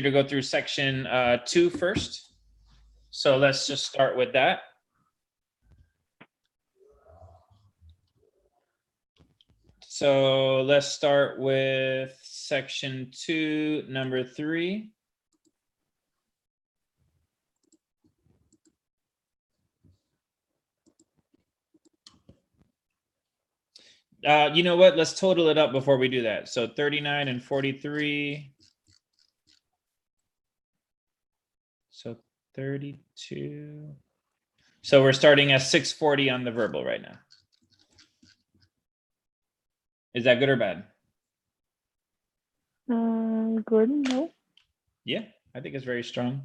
to go through section 2 first. So let's just start with that. So let's start with section 2, number 3. You know what? Let's total it up before we do that. So 39 and 43. So 32. So we're starting at 640 on the verbal right now. Is that good or bad? Good, no? Yeah, I think it's very strong.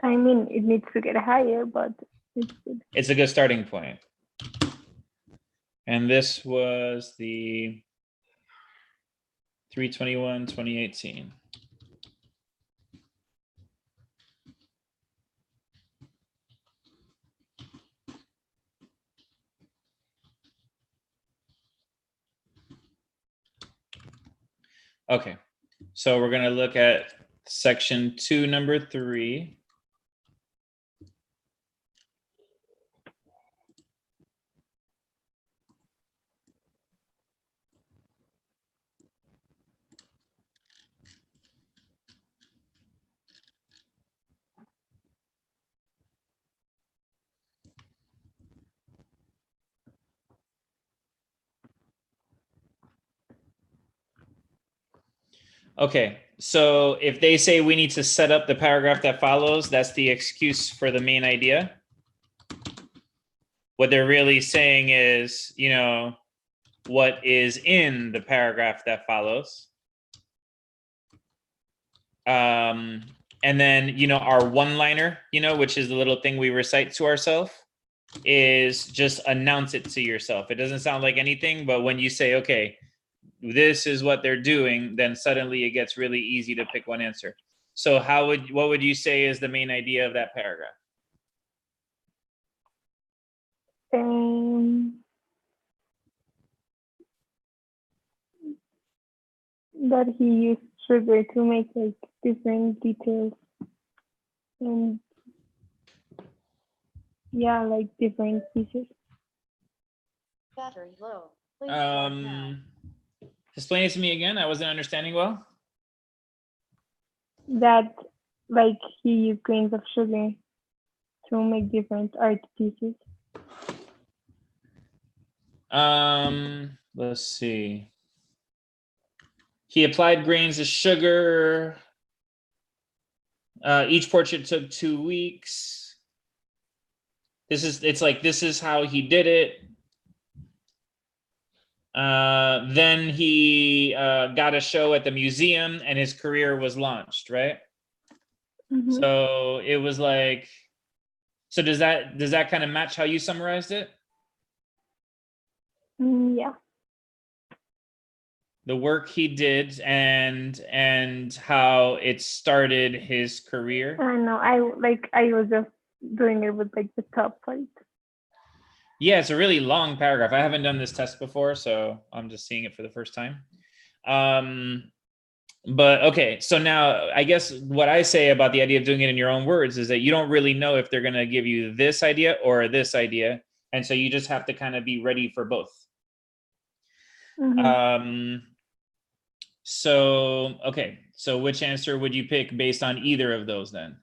I mean, it needs to get higher, but it's good. It's a good starting point. And this was the 3/21, 2018. Okay, so we're going to look at section 2, number 3. Okay, so if they say we need to set up the paragraph that follows, that's the excuse for the main idea. What they're really saying is, you know, what is in the paragraph that follows. And then, you know, our one-liner, you know, which is the little thing we recite to ourselves, is just announce it to yourself. It doesn't sound like anything, but when you say, okay, this is what they're doing, then suddenly it gets really easy to pick one answer. So what would you say is the main idea of that paragraph? That he used sugar to make like different details and yeah, like different pieces. Battery low. Please start now. Explain it to me again. I wasn't understanding well. That like he used grains of sugar to make different art pieces. Let's see. He applied grains of sugar. Each portrait took 2 weeks. This is how he did it. Then he got a show at the museum and his career was launched, right? Mm-hmm. So it was like, so does that kind of match how you summarized it? Yeah. The work he did and how it started his career. I know. I was just doing it with like the top part. Yeah, it's a really long paragraph. I haven't done this test before, so I'm just seeing it for the first time. But okay, so now I guess what I say about the idea of doing it in your own words is that you don't really know if they're going to give you this idea or this idea. And so you just have to kind of be ready for both. Mm-hmm. So, okay, so which answer would you pick based on either of those then?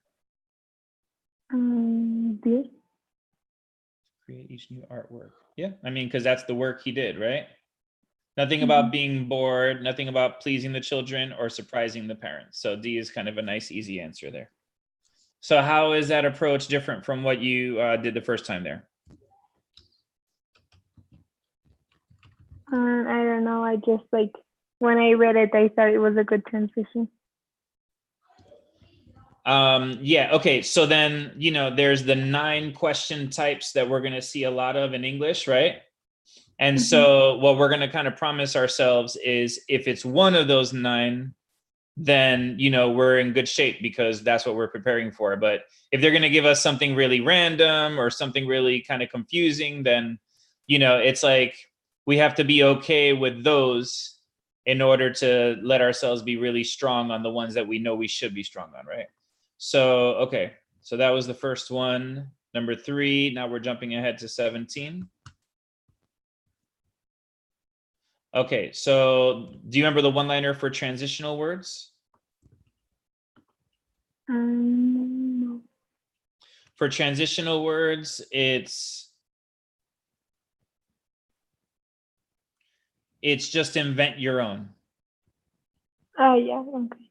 This. Create each new artwork. Yeah, I mean, because that's the work he did, right? Nothing about being bored, nothing about pleasing the children or surprising the parents. So D is kind of a nice, easy answer there. So how is that approach different from what you did the first time there? I don't know. I just like, when I read it, I thought it was a good transition. Yeah, okay. So then, you know, there's the 9 question types that we're going to see a lot of in English, right? And so what we're going to kind of promise ourselves is if it's one of those 9, then, you know, we're in good shape because that's what we're preparing for. But if they're going to give us something really random or something really kind of confusing, then, you know, it's like we have to be okay with those in order to let ourselves be really strong on the ones that we know we should be strong on, right? So, okay, so that was the first one. Number 3, now we're jumping ahead to 17. Okay, so do you remember the one-liner for transitional words? No. For transitional words, it's just invent your own. Oh, yeah, okay.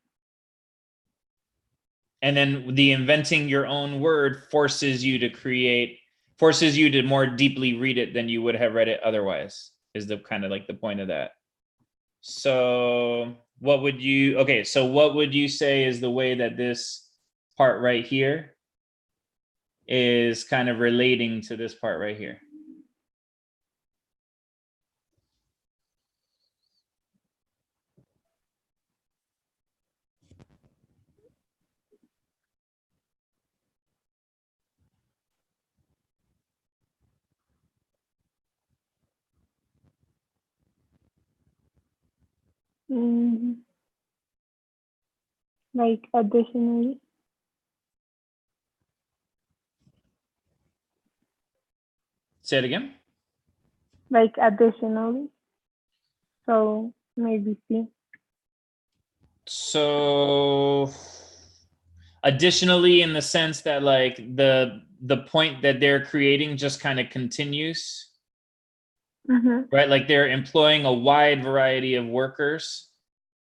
And then the inventing your own word forces you to more deeply read it than you would have read it otherwise, is the kind of like the point of that. So what would you say is the way that this part right here is kind of relating to this part right here? Like additionally. Say it again. Like additionally. So maybe C. So additionally, in the sense that like the point that they're creating just kind of continues, right? Like they're employing a wide variety of workers,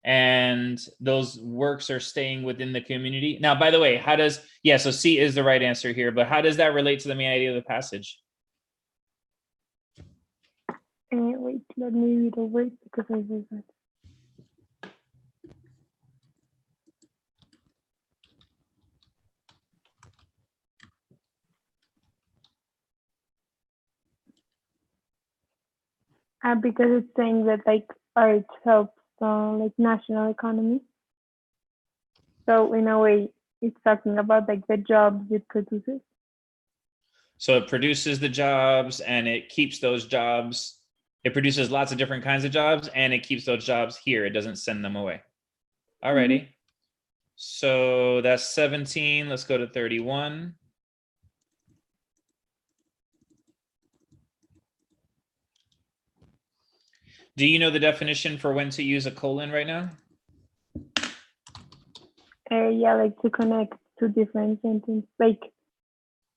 and those works are staying within the community. Now, by the way, so C is the right answer here, but how does that relate to the main idea of the passage? Wait, let me read over it because I forgot. Because it's saying that like art helps like national economy. So in a way, it's talking about like the jobs it produces. So it produces the jobs and it keeps those jobs. It produces lots of different kinds of jobs and it keeps those jobs here. It doesn't send them away. Alrighty. So that's 17. Let's go to 31. Do you know the definition for when to use a colon right now? Yeah, like to connect two different sentences, like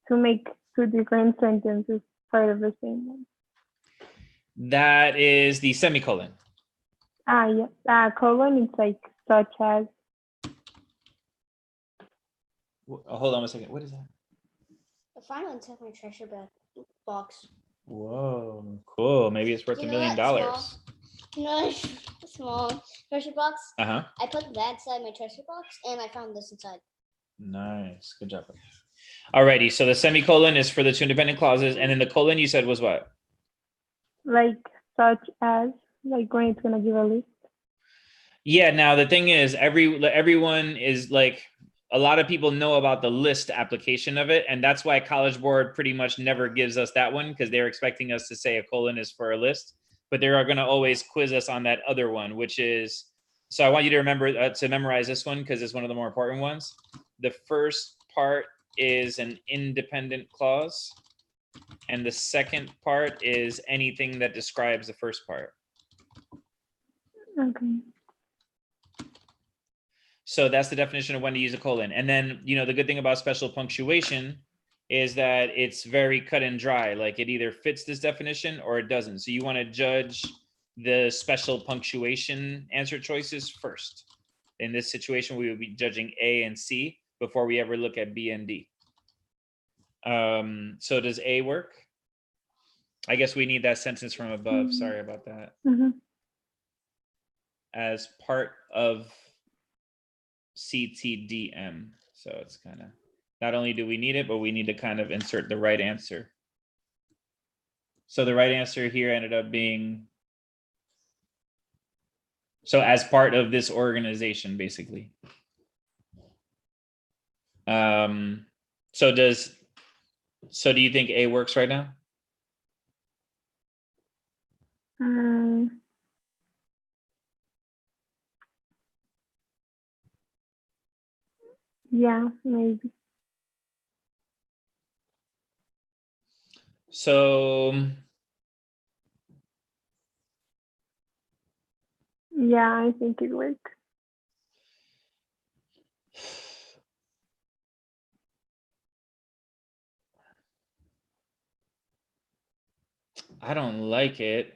to make two different sentences part of the same one. That is the semicolon. Yeah. Colon is like such as. Hold on a second. What is that? I finally took my treasure box. Whoa, cool. Maybe it's worth $1 million. Small treasure box. Uh-huh. I put that inside my treasure box, and I found this inside. Nice. Good job. Alrighty. So the semicolon is for the two independent clauses, and then the colon you said was what? Like such as, like when it's gonna give a list. Yeah. Now the thing is, everyone is like, a lot of people know about the list application of it, and that's why College Board pretty much never gives us that one, because they're expecting us to say a colon is for a list. But they are going to always quiz us on that other one, which is, so I want you to remember to memorize this one because it's one of the more important ones. The first part is an independent clause, and the second part is anything that describes the first part. Okay. So that's the definition of when to use a colon. And then, the good thing about special punctuation is that it's very cut and dry. Like it either fits this definition or it doesn't. So you want to judge the special punctuation answer choices first. In this situation, we would be judging A and C before we ever look at B and D. So does A work? I guess we need that sentence from above. Sorry about that. As part of CTDM. So it's kind of, not only do we need it, but we need to kind of insert the right answer. So the right answer here ended up being, so as part of this organization, basically. So do you think A works right now? Yeah, maybe. So Yeah, I think it works. I don't like it.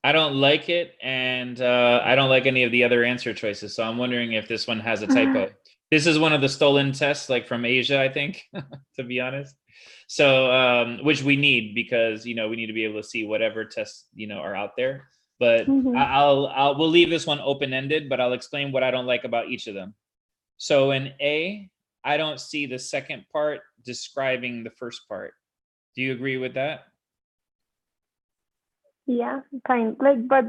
I don't like it, and I don't like any of the other answer choices. So I'm wondering if this one has a typo. This is one of the stolen tests, like from Asia, I think, to be honest. So, which we need because we need to be able to see whatever tests are out there. But we'll leave this one open ended, but I'll explain what I don't like about each of them. So in A, I don't see the second part describing the first part. Do you agree with that? Yeah, kind like, but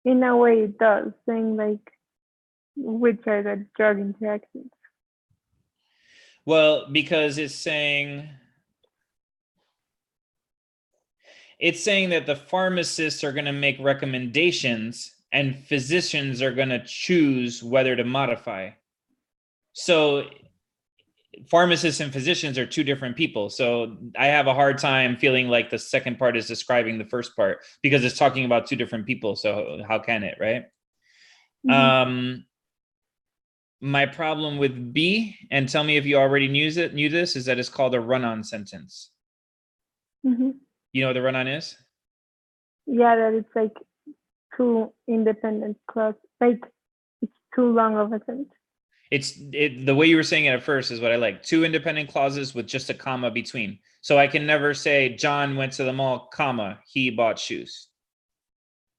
in a way it does, saying like which are the drug interactions. Well, because it's saying that the pharmacists are going to make recommendations and physicians are going to choose whether to modify. So pharmacists and physicians are two different people. So I have a hard time feeling like the second part is describing the first part because it's talking about two different people. So how can it, right? My problem with B, and tell me if you already knew this, is that it's called a run-on sentence. You know what the run-on is? Yeah, that it's like two independent clauses, like it's too long of a sentence. The way you were saying it at first is what I like. Two independent clauses with just a comma between. So I can never say John went to the mall, comma, he bought shoes.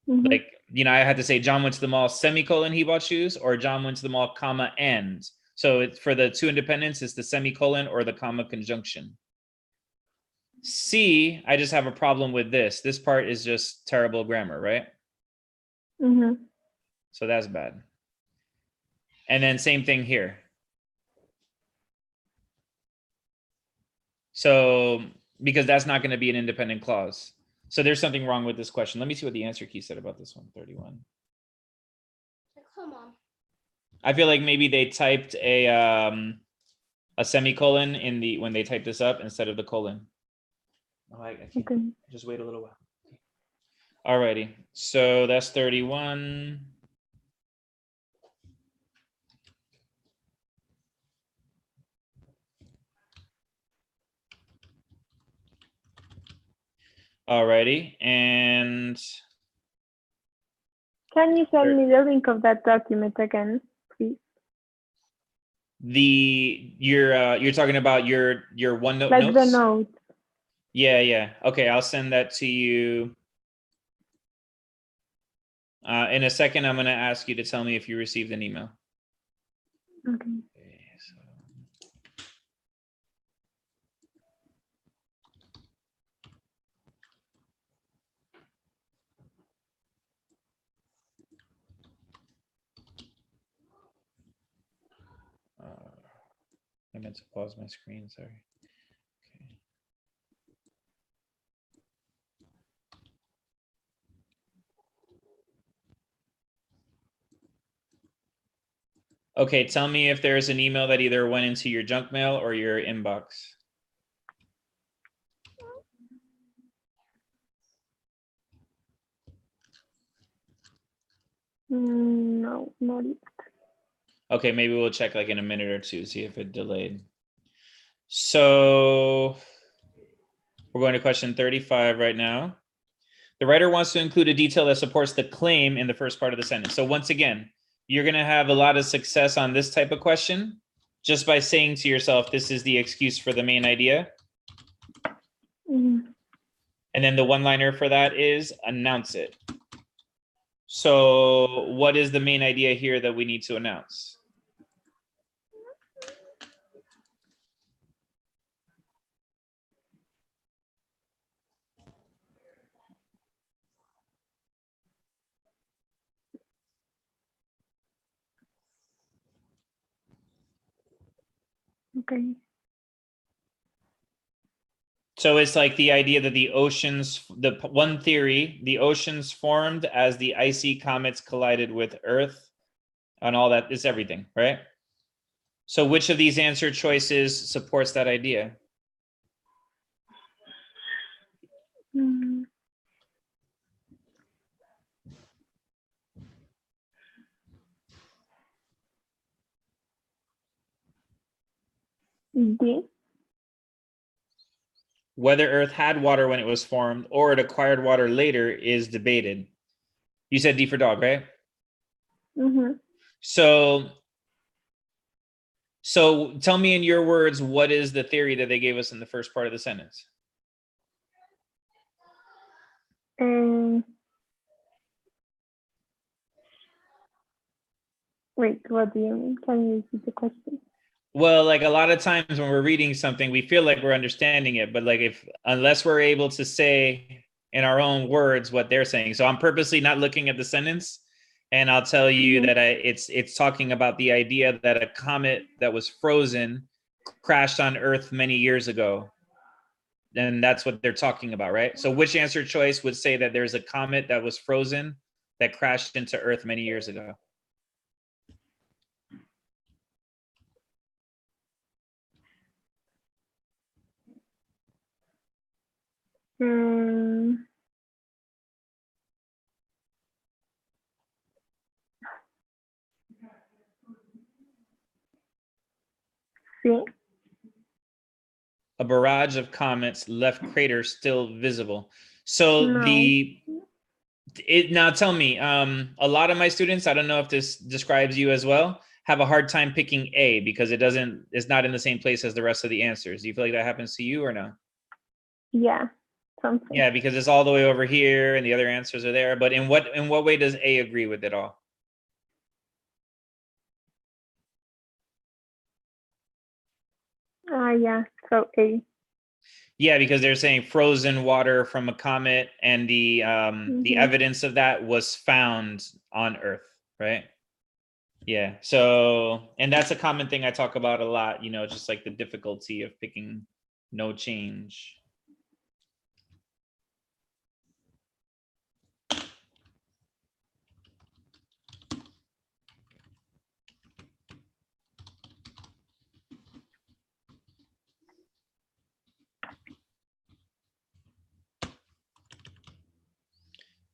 Like, I had to say John went to the mall, semicolon, he bought shoes, or John went to the mall, comma, and. So it's for the two independents, it's the semicolon or the comma conjunction. C, I just have a problem with this. This part is just terrible grammar, right? So that's bad. And then same thing here. So, because that's not going to be an independent clause. So there's something wrong with this question. Let me see what the answer key said about this one, 31. Come on. I feel like maybe they typed a semicolon when they typed this up instead of the colon. Oh, I can't. Just wait a little while. Alrighty, so that's 31. Alrighty, and can you send me the link of that document again, please? You're talking about your OneNote like notes? The notes. Yeah. Okay, I'll send that to you. In a second, I'm going to ask you to tell me if you received an email. Okay. I meant to pause my screen, sorry. Okay, tell me if there's an email that either went into your junk mail or your inbox. No, not yet. Okay, maybe we'll check like in a minute or two, see if it delayed. So we're going to question 35 right now. The writer wants to include a detail that supports the claim in the first part of the sentence. So once again, you're going to have a lot of success on this type of question just by saying to yourself, this is the excuse for the main idea. And then the one-liner for that is announce it. So what is the main idea here that we need to announce? Okay. So it's like the idea that the oceans, the one theory, the oceans formed as the icy comets collided with Earth on all that. It's everything, right? So which of these answer choices supports that idea? D. Whether Earth had water when it was formed or it acquired water later is debated. You said D for dog, right? So tell me in your words, what is the theory that they gave us in the first part of the sentence? Wait, what do you mean? Can you repeat the question? Well, like a lot of times when we're reading something, we feel like we're understanding it, but like unless we're able to say in our own words what they're saying. So I'm purposely not looking at the sentence, and I'll tell you that it's talking about the idea that a comet that was frozen crashed on Earth many years ago. And that's what they're talking about, right? So which answer choice would say that there's a comet that was frozen that crashed into Earth many years ago? C. A barrage of comets left craters still visible. So No. now tell me, a lot of my students, I don't know if this describes you as well, have a hard time picking A because it's not in the same place as the rest of the answers. Do you feel like that happens to you or no? Yeah, something. Yeah, because it's all the way over here and the other answers are there. But in what way does A agree with it all? Yeah, so A. Yeah, because they're saying frozen water from a comet, and the evidence of that was found on Earth, right? Yeah. So, and that's a common thing I talk about a lot, just like the difficulty of picking no change.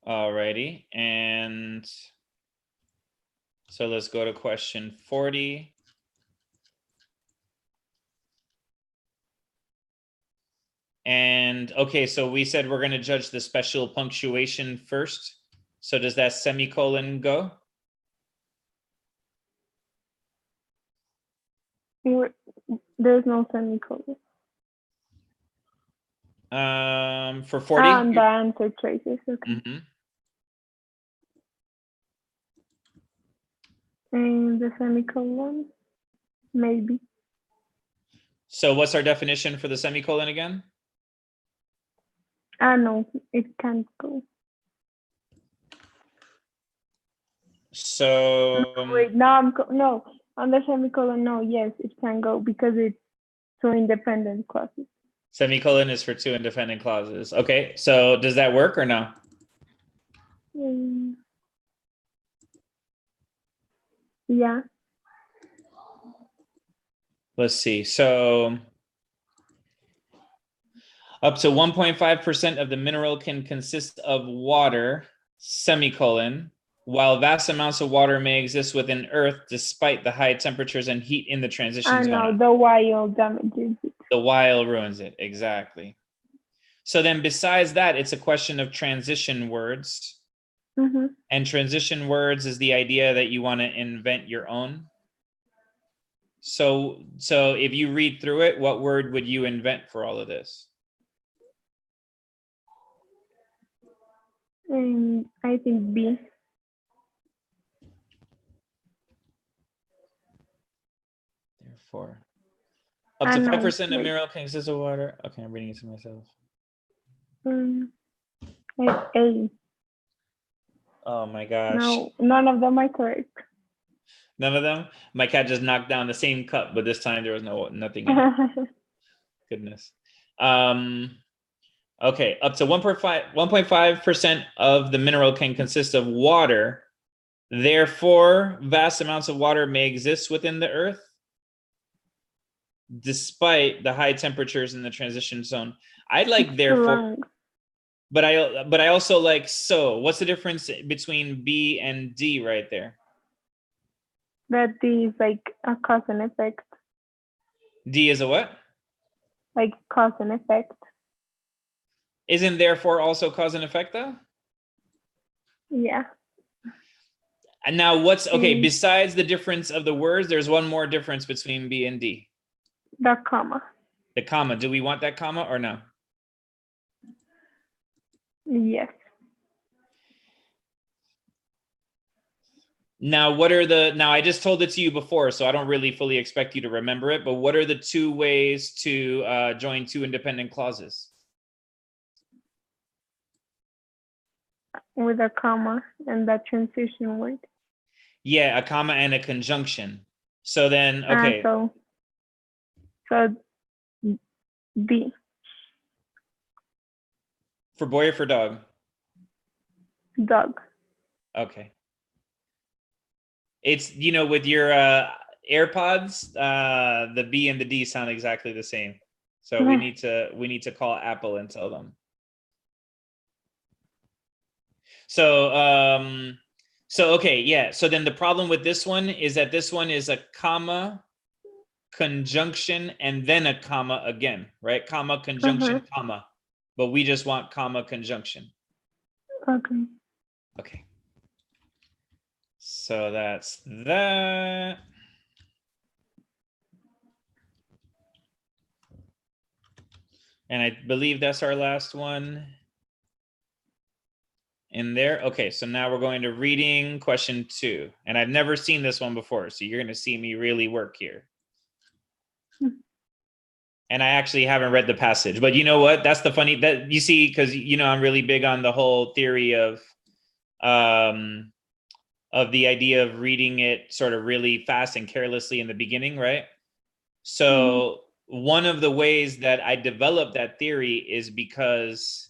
Alrighty, and so let's go to question 40. And okay, so we said we're going to judge the special punctuation first. So does that semicolon go? There's no semicolon. For 40? And the answer choices, okay. And the semicolon, maybe. So what's our definition for the semicolon again? No, it can't go. So wait, no, on the semicolon, no, yes, it can go because it's two independent clauses. Semicolon is for two independent clauses. Okay, so does that work or no? Yeah. Let's see. So up to 1.5% of the mineral can consist of water, semicolon, while vast amounts of water may exist within Earth despite the high temperatures and heat in the transition zone. No, the while damages it. The while ruins it, exactly. So then besides that, it's a question of transition words. And transition words is the idea that you want to invent your own. So if you read through it, what word would you invent for all of this? I think B. Therefore, up to 5% of mineral consists of water. Okay, I'm reading it to myself. A. Oh my gosh. No, none of them are correct. None of them? My cat just knocked down the same cup, but this time there was nothing in it. Goodness. Okay, up to 1.5% of the mineral can consist of water. Therefore, vast amounts of water may exist within the earth, despite the high temperatures in the transition zone. I like therefore, but I also like so. What's the difference between B and D right there? That D is like a cause and effect. D is a what? Like cause and effect. Isn't therefore also cause and effect though? Yeah. And now what's, okay, besides the difference of the words, there's one more difference between B and D. The comma. The comma. Do we want that comma or no? Yes. Now, now I just told it to you before, so I don't really fully expect you to remember it, but what are the two ways to join two independent clauses? With a comma and that transition word. Yeah, a comma and a conjunction. So then, okay. So D. For boy or for dog? Dog. Okay. It's, you know, with your AirPods, the B and the D sound exactly the same. So we need to call Apple and tell them. So okay, yeah. So then the problem with this one is that this one is a comma, conjunction, and then a comma again, right? Comma, conjunction, comma. But we just want comma, conjunction. Okay. Okay. So that's that. And I believe that's our last one in there. Okay, so now we're going to reading question 2. And I've never seen this one before, so you're going to see me really work here. And I actually haven't read the passage, but you know what? That's the funny that you see, because you know I'm really big on the whole theory of the idea of reading it sort of really fast and carelessly in the beginning, right? So one of the ways that I developed that theory is because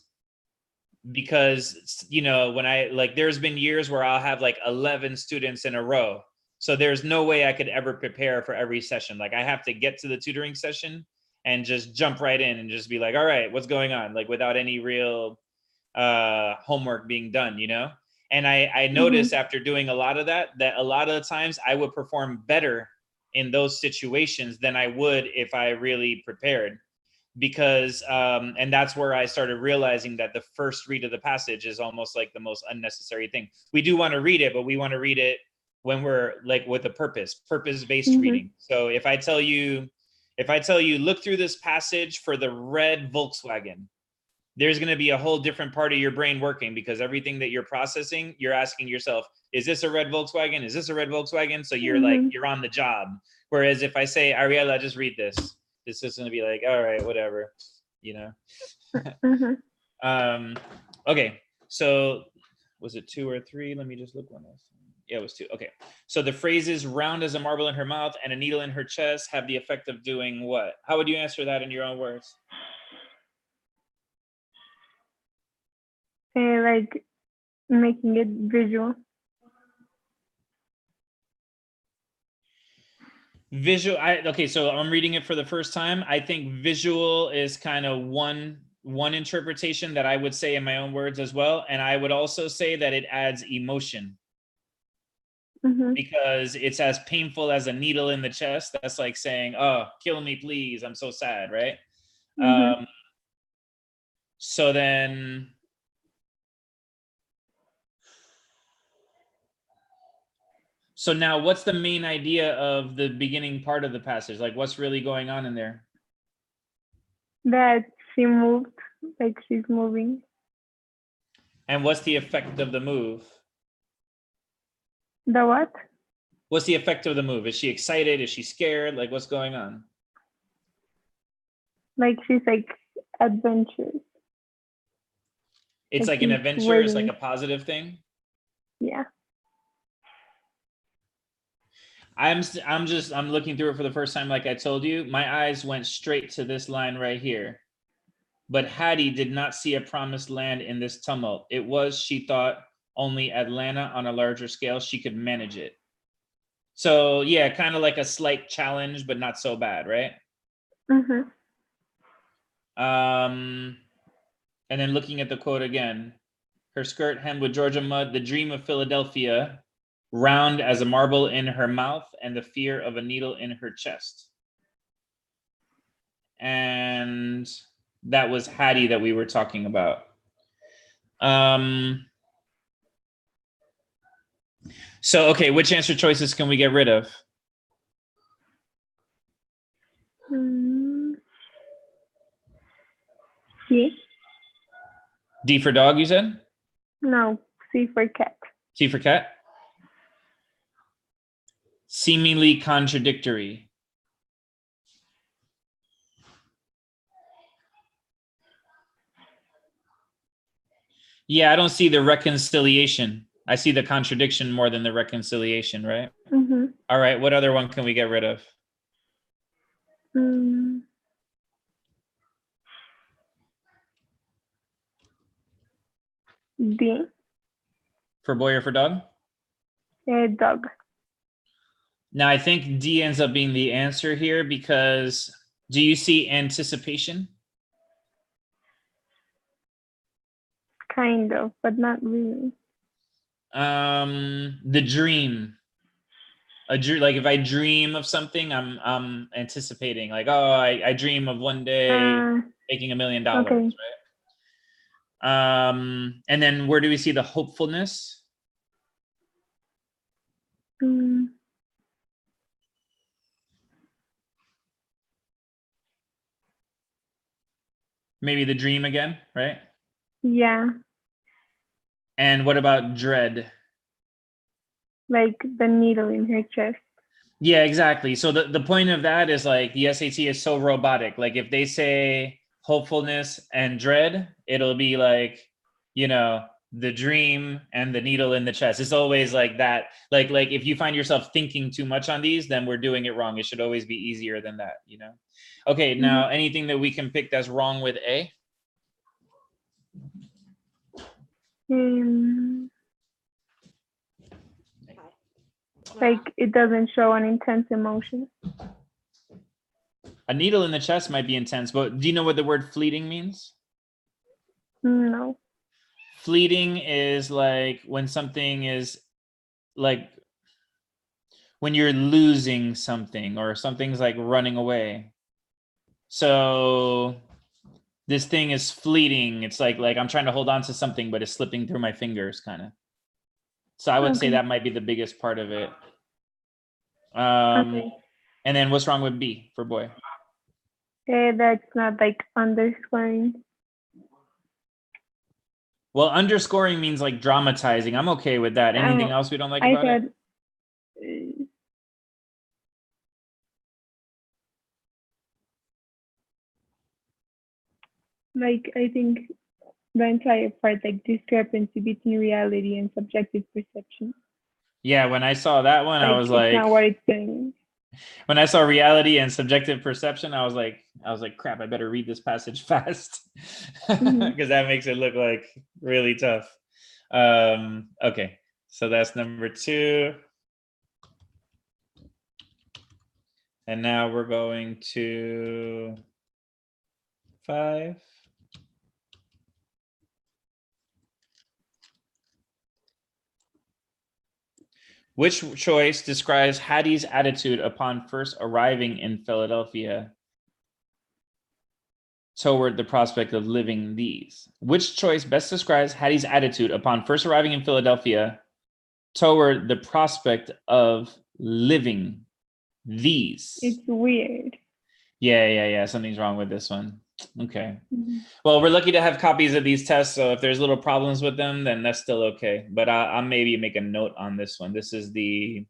you know, when I there's been years where I'll have like 11 students in a row. So there's no way I could ever prepare for every session. Like I have to get to the tutoring session and just jump right in and just be like, all right, what's going on? Like without any real homework being done, you know? And I noticed after doing a lot of that a lot of the times I would perform better in those situations than I would if I really prepared. Because and that's where I started realizing that the first read of the passage is almost like the most unnecessary thing. We do want to read it, but we want to read it when we're like with a purpose-based reading. So if I tell you look through this passage for the red Volkswagen, there's going to be a whole different part of your brain working, because everything that you're processing, you're asking yourself, is this a red Volkswagen? Is this a red Volkswagen? So you're like, you're on the job. Whereas if I say, Ariella, just read this, it's just going to be like, all right, whatever, you know? Okay, so was it 2 or 3? Let me just look one else. Yeah, it was 2. Okay, so the phrases round as a marble in her mouth and a needle in her chest have the effect of doing what? How would you answer that in your own words? Like making it visual. Visual. Okay, so I'm reading it for the first time. I think visual is kind of one interpretation that I would say in my own words as well. And I would also say that it adds emotion. Because it's as painful as a needle in the chest. That's like saying, oh, kill me, please. I'm so sad, right? So then, so now what's the main idea of the beginning part of the passage? Like what's really going on in there? That she moved, like she's moving. And what's the effect of the move? The what? What's the effect of the move? Is she excited? Is she scared? Like what's going on? Like she's like adventurous. It's like an adventure. It's like a positive thing. Yeah. I'm looking through it for the first time. Like I told you, my eyes went straight to this line right here. But Hattie did not see a promised land in this tumult. It was, she thought, only Atlanta on a larger scale, she could manage it. So yeah, kind of like a slight challenge, but not so bad, right? And then looking at the quote again, her skirt hemmed with Georgia mud, the dream of Philadelphia, round as a marble in her mouth, and the fear of a needle in her chest. And that was Hattie that we were talking about. So, okay, which answer choices can we get rid of? C. D for dog, you said? No, C for cat. C for cat? Seemingly contradictory. Yeah, I don't see the reconciliation. I see the contradiction more than the reconciliation, right? All right, what other one can we get rid of? D. For boy or for dog? Dog. Now, I think D ends up being the answer here because do you see anticipation? Kind of, but not really. The dream. Like if I dream of something, I'm anticipating. Like, oh, I dream of one day making $1 million, okay. right? And then where do we see the hopefulness? Maybe the dream again, right? Yeah. And what about dread? Like the needle in her chest. Yeah, exactly. So the point of that is like the SAT is so robotic. Like if they say hopefulness and dread, it'll be like, you know, the dream and the needle in the chest. It's always like that. Like if you find yourself thinking too much on these, then we're doing it wrong. It should always be easier than that, you know? Okay, now anything that we can pick that's wrong with A? Like it doesn't show an intense emotion. A needle in the chest might be intense, but do you know what the word fleeting means? No. Fleeting is like when something is like when you're losing something or something's like running away. So this thing is fleeting. It's like I'm trying to hold on to something, but it's slipping through my fingers kind of. So I would say that might be the biggest part of it. And then what's wrong with B for boy? That's not like underscoring. Well, underscoring means like dramatizing. I'm okay with that. Anything else we don't like about it? Like I think the entire part, like discrepancy between reality and subjective perception. Yeah, when I saw that one, I was like, it's not what it's saying. When I saw reality and subjective perception, I was like, crap, I better read this passage fast because that makes it look like really tough. Okay, so that's number 2. And now we're going to 5. Which choice describes Hattie's attitude upon first arriving in Philadelphia toward the prospect of living these? Which choice best describes Hattie's attitude upon first arriving in Philadelphia toward the prospect of living these? It's weird. Yeah. Something's wrong with this one. Okay. Well, we're lucky to have copies of these tests. So if there's little problems with them, then that's still okay. But I'll maybe make a note on this one. This is the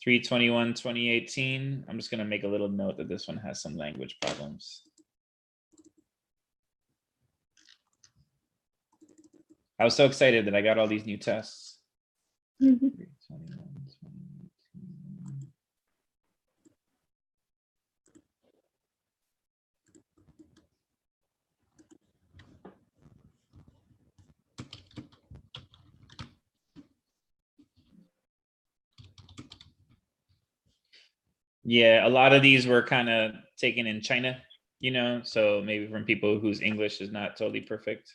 3/21/2018. I'm just going to make a little note that this one has some language problems. I was so excited that I got all these new tests. Yeah, a lot of these were kind of taken in China, so maybe from people whose English is not totally perfect.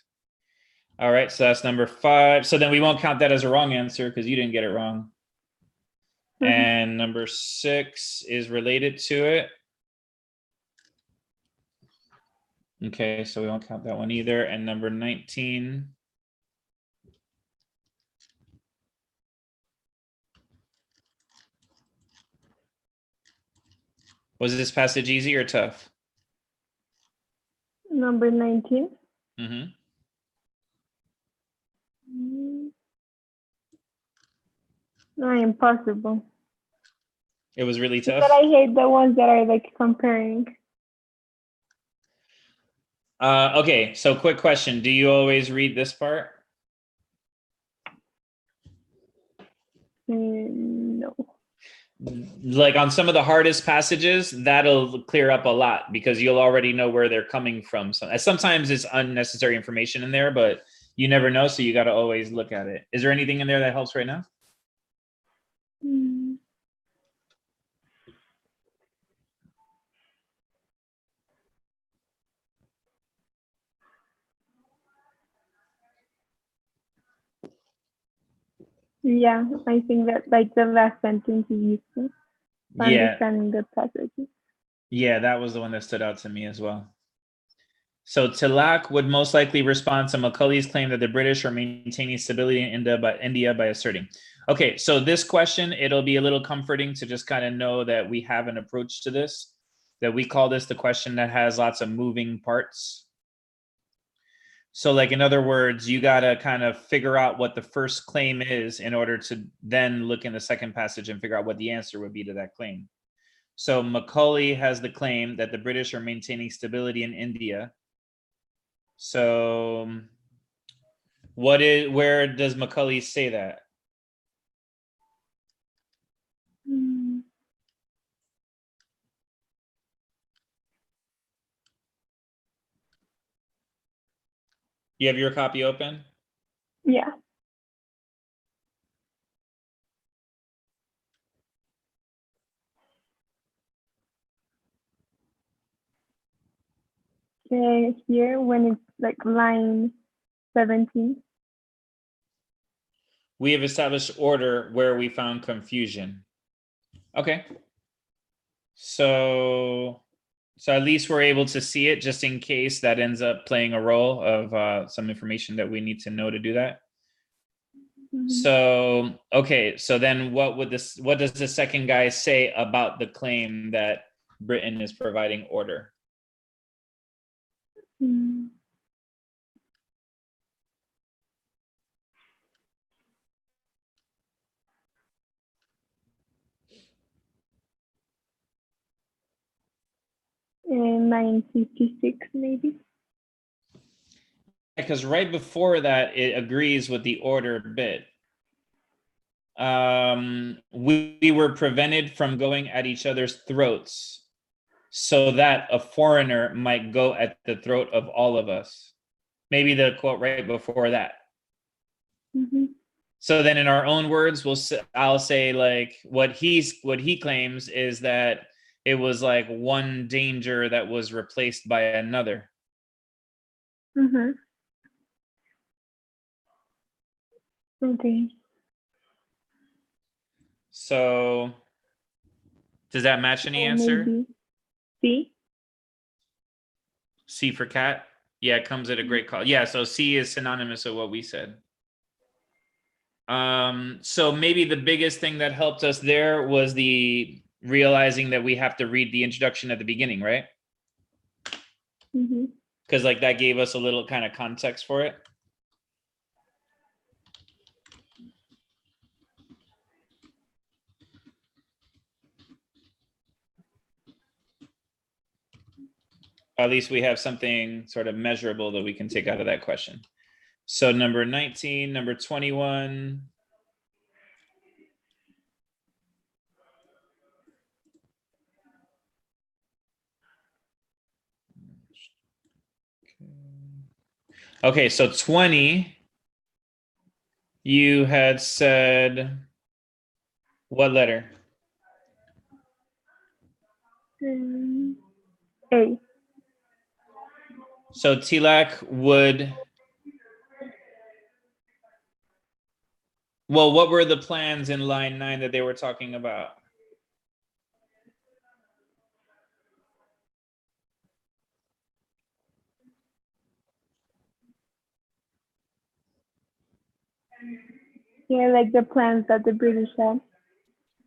All right, so that's number 5. So then we won't count that as a wrong answer because you didn't get it wrong. And number 6 is related to it. Okay, so we won't count that one either. And number 19. Was this passage easy or tough? Number 19. Mm-hmm. No, impossible. It was really tough. But I hate the ones that are like comparing. Okay, so quick question. Do you always read this part? No. Like on some of the hardest passages, that'll clear up a lot because you'll already know where they're coming from. So sometimes it's unnecessary information in there, but you never know, so you got to always look at it. Is there anything in there that helps right now? Yeah, I think that like the last sentence is useful. Yeah. Understanding the passages. Yeah, that was the one that stood out to me as well. So Tilak would most likely respond to Macaulay's claim that the British are maintaining stability in India by asserting. Okay, so this question, it'll be a little comforting to just kind of know that we have an approach to this, that we call this the question that has lots of moving parts. So like, in other words, you got to kind of figure out what the first claim is in order to then look in the second passage and figure out what the answer would be to that claim. So Macaulay has the claim that the British are maintaining stability in India. So where does Macaulay say that? You have your copy open? Yeah. Here, when it's like line 17. We have established order where we found confusion. Okay. So at least we're able to see it, just in case that ends up playing a role of some information that we need to know to do that. So, okay, so then what does the second guy say about the claim that Britain is providing order? In 956, maybe. Because right before that, it agrees with the order bit. We were prevented from going at each other's throats so that a foreigner might go at the throat of all of us. Maybe the quote right before that. So then in our own words, I'll say like what he claims is that it was like one danger that was replaced by another. Okay. So does that match any answer? Maybe C. C for cat? Yeah, it comes at a great call. Yeah, so C is synonymous with what we said. So maybe the biggest thing that helped us there was the realizing that we have to read the introduction at the beginning, right? Because like that gave us a little kind of context for it. At least we have something sort of measurable that we can take out of that question. So number 19, number 21. Okay, so 20, you had said what letter? A. So TLAC would, well, what were the plans in line 9 that they were talking about? Yeah, like the plans that the British had.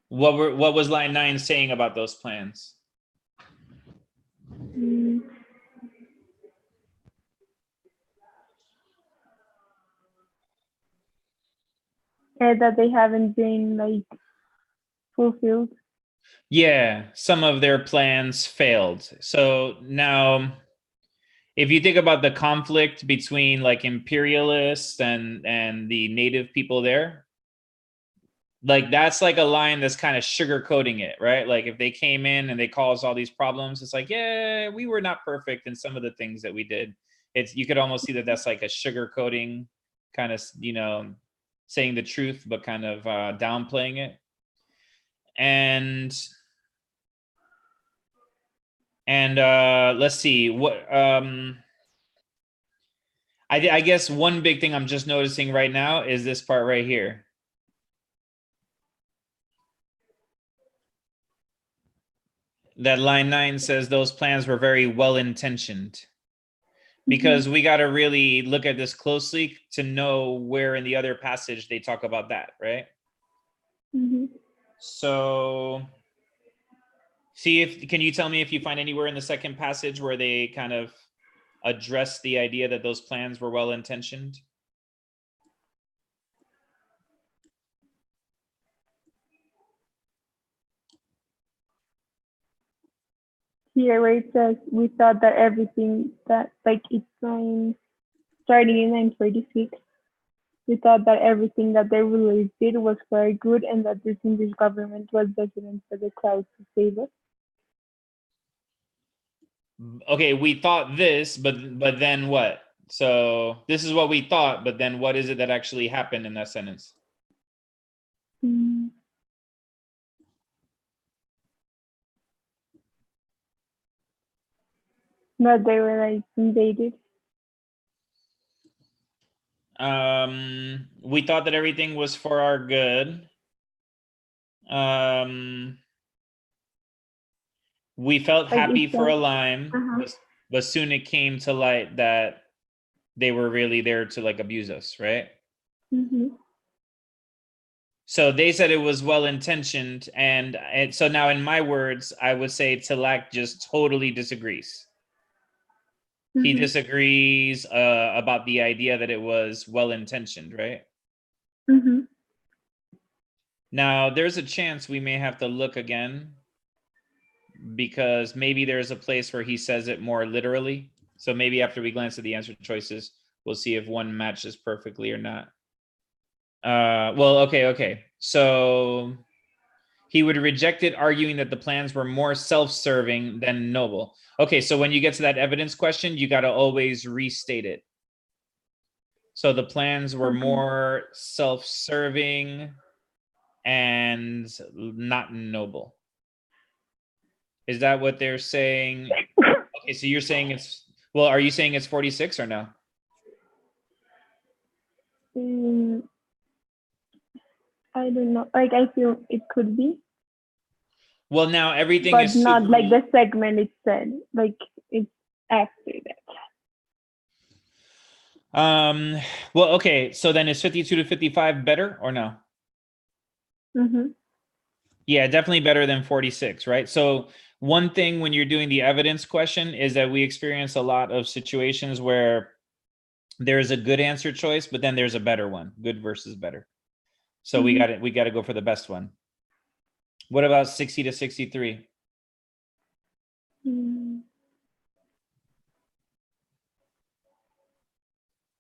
What was line 9 saying about those plans? That they haven't been like fulfilled. Yeah, some of their plans failed. So now, if you think about the conflict between like imperialists and the native people there, like that's like a line that's kind of sugarcoating it, right? Like if they came in and they caused all these problems, it's like, yeah, we were not perfect in some of the things that we did. It's, you could almost see that that's like a sugarcoating kind of, you know, saying the truth but kind of downplaying it. And let's see what I guess one big thing I'm just noticing right now is this part right here. That line 9 says those plans were very well intentioned, because we got to really look at this closely to know where in the other passage they talk about that, right? So see if, can you tell me if you find anywhere in the second passage where they kind of address the idea that those plans were well intentioned? Here where it says we thought that everything that like it's starting in 946, we thought that everything that the rulers did was very good and that this English government was destined for the clouds to save us. Okay, we thought this, but then what? So this is what we thought, but then what is it that actually happened in that sentence? That they were like invaded. We thought that everything was for our good. We felt Like happy it's for a like, time, but soon it came to light that they were really there to like abuse us, right? So they said it was well intentioned, and so now in my words, I would say Tilak just totally disagrees. He disagrees about the idea that it was well intentioned, right? Now there's a chance we may have to look again, because maybe there's a place where he says it more literally. So maybe after we glance at the answer choices, we'll see if one matches perfectly or not. Well, okay. So he would reject it, arguing that the plans were more self-serving than noble. Okay, so when you get to that evidence question, you got to always restate it. So the plans were more self-serving and not noble. Is that what they're saying? Okay, so you're saying it's, well, are you saying it's 46 or no? I don't know. Like I feel it could be. Well, now everything but is not super, like the segment it said. Like it's after that. well, okay, so then is 52 to 55 better or no? Yeah, definitely better than 46, right? So one thing when you're doing the evidence question is that we experience a lot of situations where there's a good answer choice, but then there's a better one, good versus better. So we got to go for the best one. What about 60 to 63?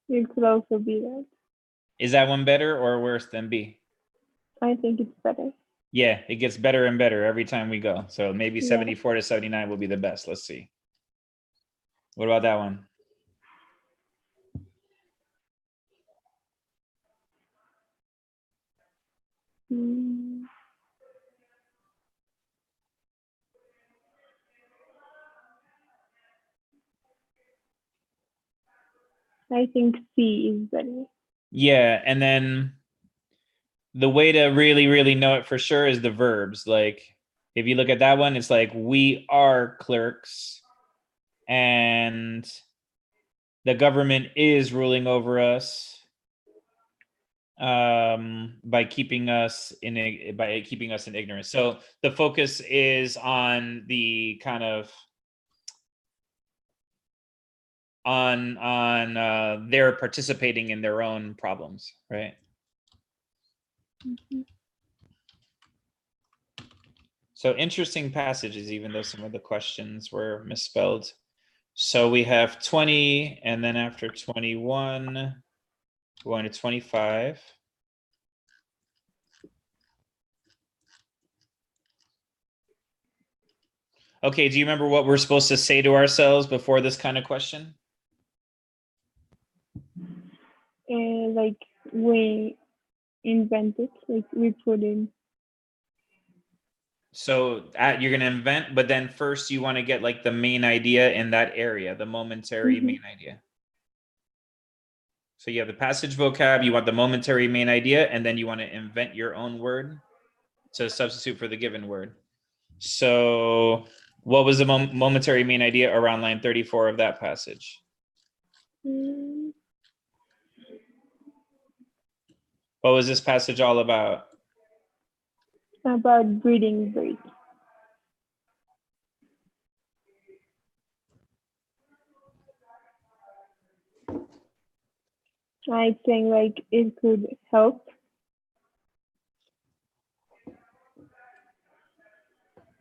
It could also be that. Is that one better or worse than B? I think it's better. Yeah, it gets better and better every time we go. So maybe 74 to 79 will be the best. Let's see. What about that one? I think C is better. Yeah, and then the way to really, really know it for sure is the verbs. Like, if you look at that one, it's like, we are clerks, and the government is ruling over us by keeping us in ignorance. So the focus is on the kind of on their participating in their own problems, right? Mhm. So interesting passages, even though some of the questions were misspelled. So we have 20, and then after 21, going to 25. Okay, do you remember what we're supposed to say to ourselves before this kind of question? And like we invented, like we put in. So you're going to invent, but then first you want to get like the main idea in that area, the momentary main idea. So you have the passage vocab, you want the momentary main idea, and then you want to invent your own word to substitute for the given word. So what was the momentary main idea around line 34 of that passage? What was this passage all about? About breeding birds. I think like it could help.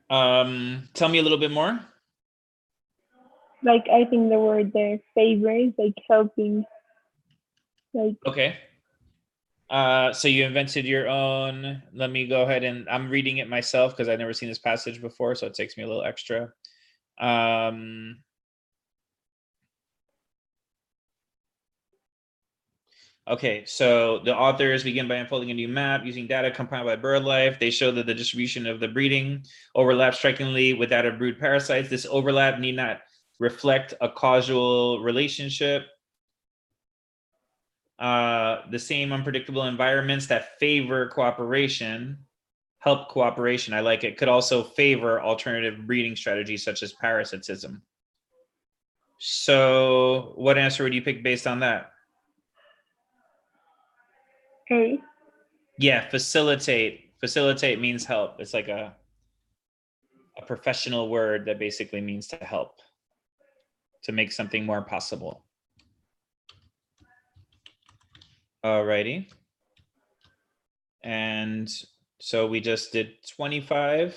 Tell me a little bit more. Like I think the word there, favor, is like helping. Like Okay. So you invented your own. Let me go ahead and I'm reading it myself because I've never seen this passage before, so it takes me a little extra. Okay, so the authors begin by unfolding a new map using data compiled by BirdLife. They show that the distribution of the breeding overlaps strikingly with that of brood parasites. This overlap need not reflect a causal relationship. The same unpredictable environments that favor cooperation, help cooperation, I like it, could also favor alternative breeding strategies such as parasitism. So what answer would you pick based on that? A. Yeah, facilitate. Facilitate means help. It's like a professional word that basically means to help, to make something more possible. Alrighty. And so we just did 25,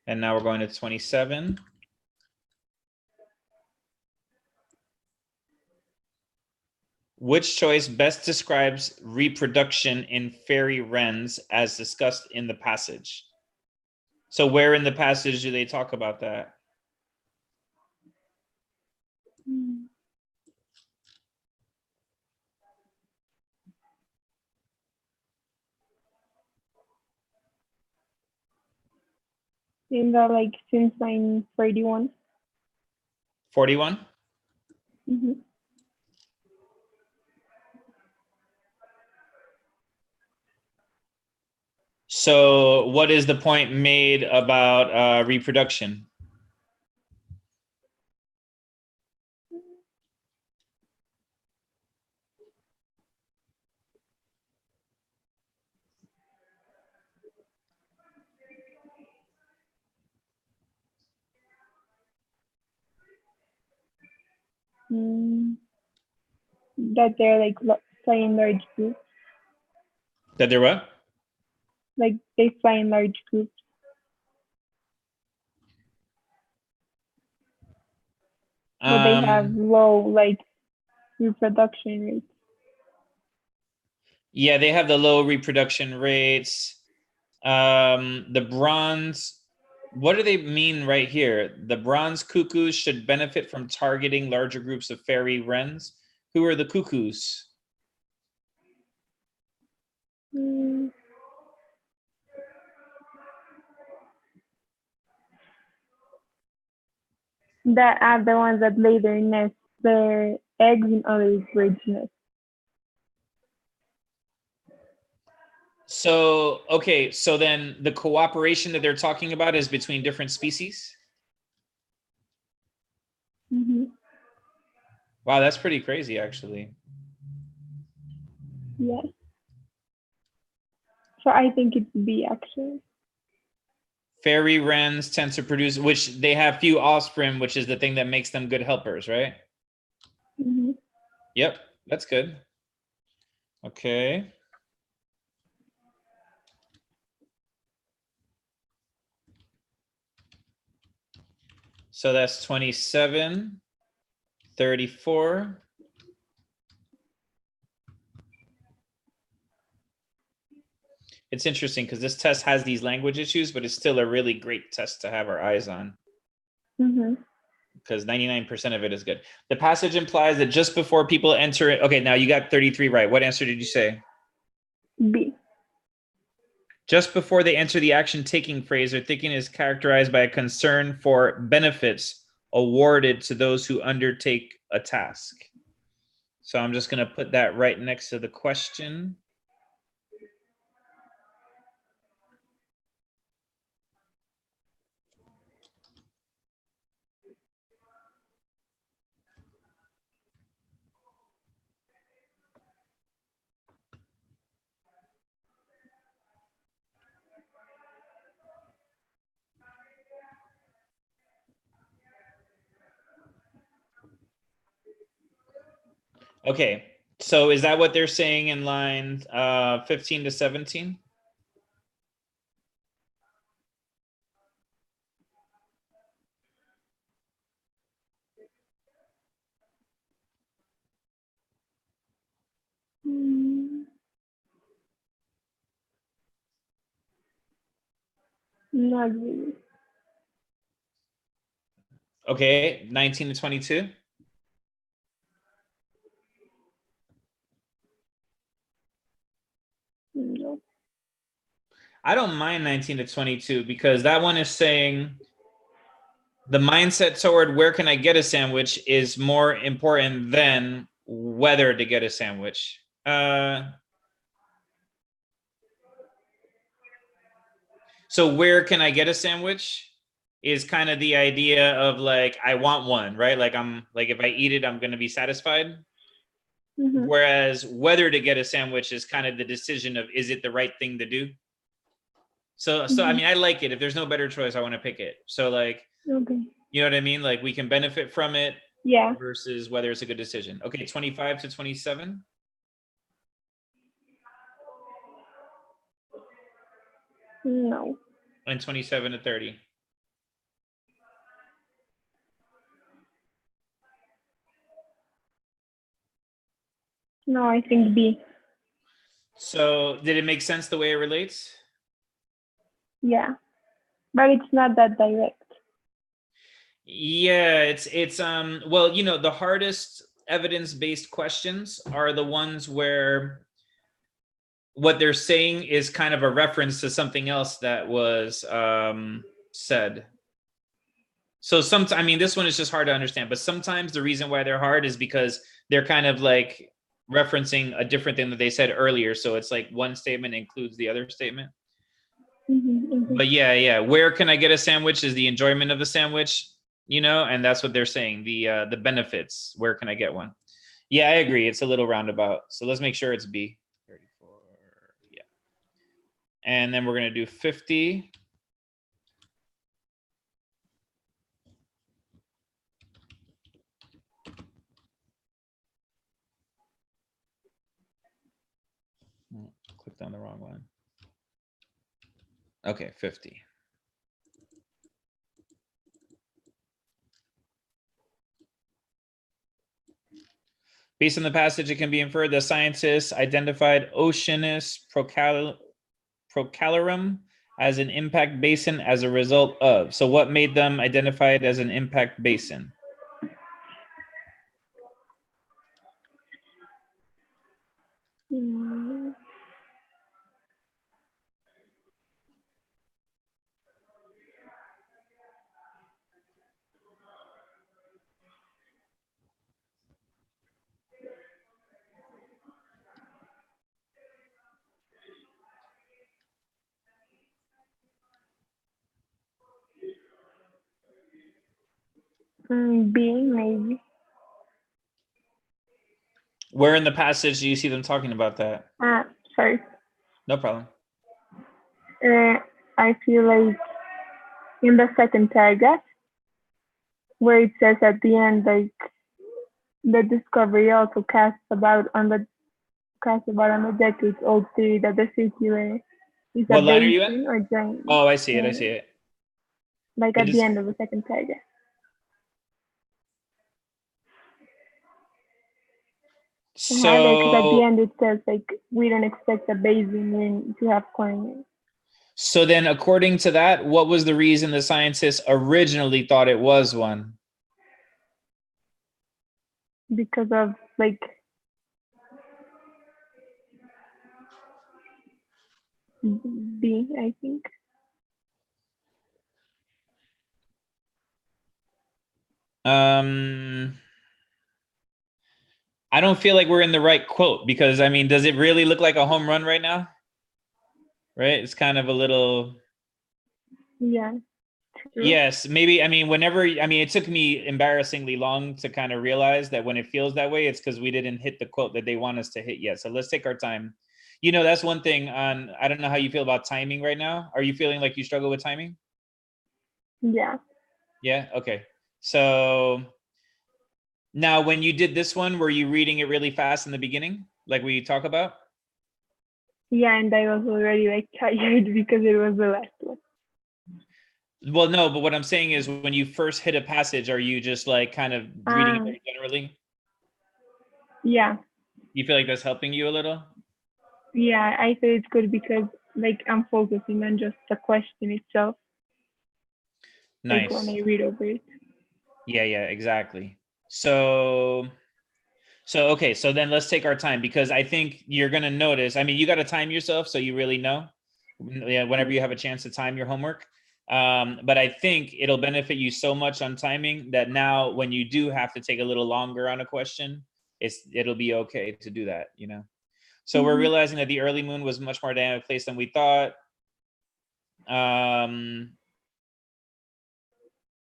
and now we're going to 27. Which choice best describes reproduction in fairy wrens as discussed in the passage? So where in the passage do they talk about that? In the like since line 31. 41? Mm-hmm. So what is the point made about reproduction? That they're like fly in large groups. That they're what? Like they fly in large groups. But they have low like reproduction rates. Yeah, they have the low reproduction rates. The bronze, what do they mean right here? The bronze cuckoos should benefit from targeting larger groups of fairy wrens. Who are the cuckoos? That are the ones that lay their nests there eggs in other birds' nests. So, okay, so then the cooperation that they're talking about is between different species? Mm-hmm. Wow, that's pretty crazy, actually. Yes. So I think it's B, actually. Fairy wrens tend to produce, which they have few offspring, which is the thing that makes them good helpers, right? Mm-hmm. Yep, that's good. Okay. So that's 27, 34. It's interesting because this test has these language issues, but it's still a really great test to have our eyes on. Mm-hmm. Because 99% of it is good. The passage implies that just before people enter it. Okay, now you got 33 right. What answer did you say? B. Just before they enter the action taking phrase, their thinking is characterized by a concern for benefits awarded to those who undertake a task. So I'm just going to put that right next to the question. Okay, so is that what they're saying in line 15 to 17? Not really. Okay, 19 to 22? No. I don't mind 19 to 22 because that one is saying the mindset toward where can I get a sandwich is more important than whether to get a sandwich. So where can I get a sandwich is kind of the idea of like, I want one, right? Like I'm like, if I eat it, I'm going to be satisfied. Mm-hmm. Whereas whether to get a sandwich is kind of the decision of, is it the right thing to do? So I mean, I like it. If there's no better choice, I want to pick it. So like, Okay. you know what I mean? Like we can benefit from it Yeah. versus whether it's a good decision. Okay, 25 to 27 No. and 27 to 30. No, I think B. So did it make sense the way it relates? Yeah. But it's not that direct. Yeah, it's well, you know, the hardest evidence-based questions are the ones where what they're saying is kind of a reference to something else that was said. So sometimes, I mean, this one is just hard to understand, but sometimes the reason why they're hard is because they're kind of like referencing a different thing that they said earlier. So it's like one statement includes the other statement. Mm-hmm. Mm-hmm. But yeah, where can I get a sandwich is the enjoyment of the sandwich, you know, and that's what they're saying. The benefits. Where can I get one? Yeah, I agree. It's a little roundabout. So let's make sure it's B. 34. Yeah. And then we're gonna do 50. Clicked on the wrong one. Okay, 50. Based on the passage, it can be inferred that scientists identified Oceanus Procellarum as an impact basin as a result of. So what made them identify it as an impact basin? Mm. B, maybe. Where in the passage do you see them talking about that? Sorry. No problem. I feel like in the second paragraph, where it says at the end, like, the discovery also casts about on the decades-old theory that the circular is What a line are you at? basin or giant. Oh, I see it. I see it. Like at the end of the second paragraph. Because at the end it says like we don't expect a basin to have corners. So then, according to that, what was the reason the scientists originally thought it was one? Because of like B, I think. I don't feel like we're in the right quote because, I mean, does it really look like a home run right now? Right? It's kind of a little. Yeah. True. Yes, maybe. I mean, it took me embarrassingly long to kind of realize that when it feels that way, it's because we didn't hit the quote that they want us to hit yet. So let's take our time. You know, that's one thing I don't know how you feel about timing right now. Are you feeling like you struggle with timing? Yeah. Yeah. Okay. So now when you did this one, were you reading it really fast in the beginning, like we talk about? Yeah, and I was already like tired because it was the last one. Well, no, but what I'm saying is when you first hit a passage, are you just like kind of reading it very generally? Yeah. You feel like that's helping you a little? Yeah, I feel it's good because like I'm focusing on just the question itself. Nice. Like when I read over it. Yeah, exactly. So okay, so then let's take our time because I think you're gonna notice. I mean, you got to time yourself so you really know. Yeah, whenever you have a chance to time your homework. But I think it'll benefit you so much on timing that now when you do have to take a little longer on a question, it'll be okay to do that, you know. So we're realizing that the early moon was much more dynamic place than we thought.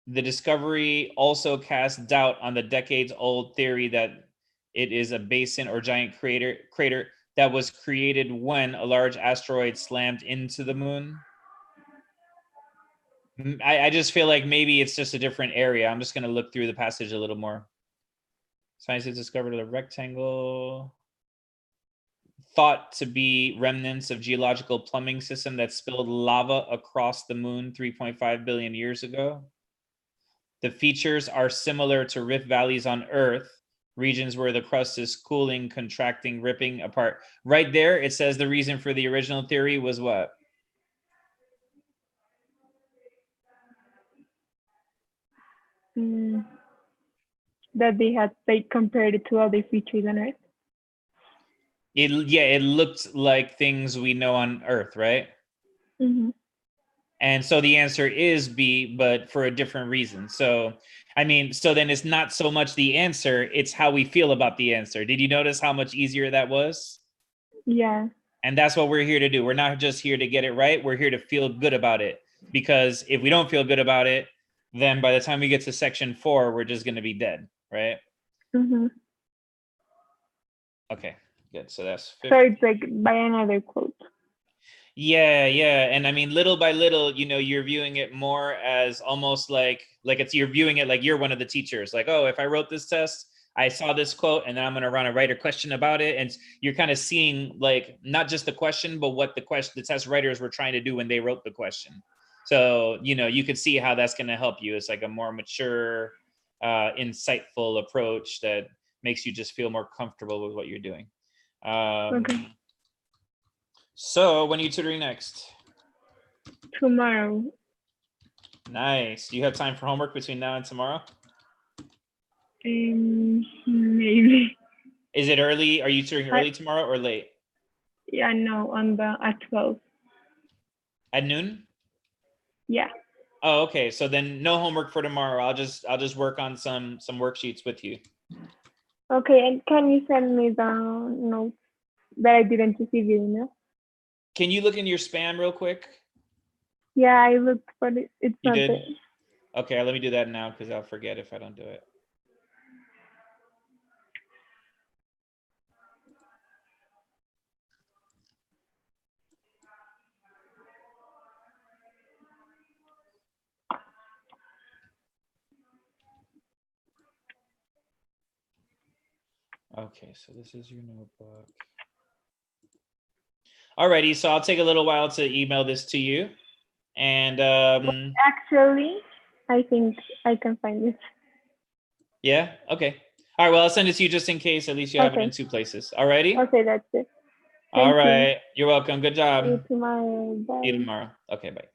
The discovery also cast doubt on the decades-old theory that it is a basin or giant crater that was created when a large asteroid slammed into the moon. I just feel like maybe it's just a different area. I'm just going to look through the passage a little more. Scientists discovered a rectangle thought to be remnants of geological plumbing system that spilled lava across the moon 3.5 billion years ago. The features are similar to rift valleys on Earth, regions where the crust is cooling, contracting, ripping apart. Right there, it says the reason for the original theory was what? That they had like compared it to other features on Earth. It looked like things we know on Earth, right? And so the answer is B, but for a different reason. So, I mean, so then it's not so much the answer, it's how we feel about the answer. Did you notice how much easier that was? Yeah. And that's what we're here to do. We're not just here to get it right. We're here to feel good about it. Because if we don't feel good about it, then by the time we get to section 4, we're just going to be dead, right? Okay, good. So that's 50. So it's like by another quote. Yeah. And I mean, little by little, you know, you're viewing it more as almost like you're viewing it like you're one of the teachers. Like, oh, if I wrote this test, I saw this quote and then I'm going to write a question about it. And you're kind of seeing like, not just the question, but what the test writers were trying to do when they wrote the question. So, you know, you could see how that's going to help you. It's like a more mature, insightful approach that makes you just feel more comfortable with what you're doing. Okay. So when are you tutoring next? Tomorrow. Nice. Do you have time for homework between now and tomorrow? Maybe. Is it early? Are you tutoring early tomorrow or late? Yeah, no, at 12. At noon? Yeah. Oh, okay. So then no homework for tomorrow. I'll just work on some worksheets with you. Okay, and can you send me the notes that I didn't receive your email? Can you look in your spam real quick? Yeah, I looked, but it's You not did? there. Okay, let me do that now because I'll forget if I don't do it. Okay, so this is your notebook. Alrighty, so I'll take a little while to email this to you. And Actually, I think I can find it. yeah, okay. All right, well, I'll send it to you just in case. At least you have it Okay. in 2 places. Alrighty? Okay, that's it. All Thank you. right. You're welcome. Good job. See you tomorrow. See you Bye. tomorrow. Okay, bye.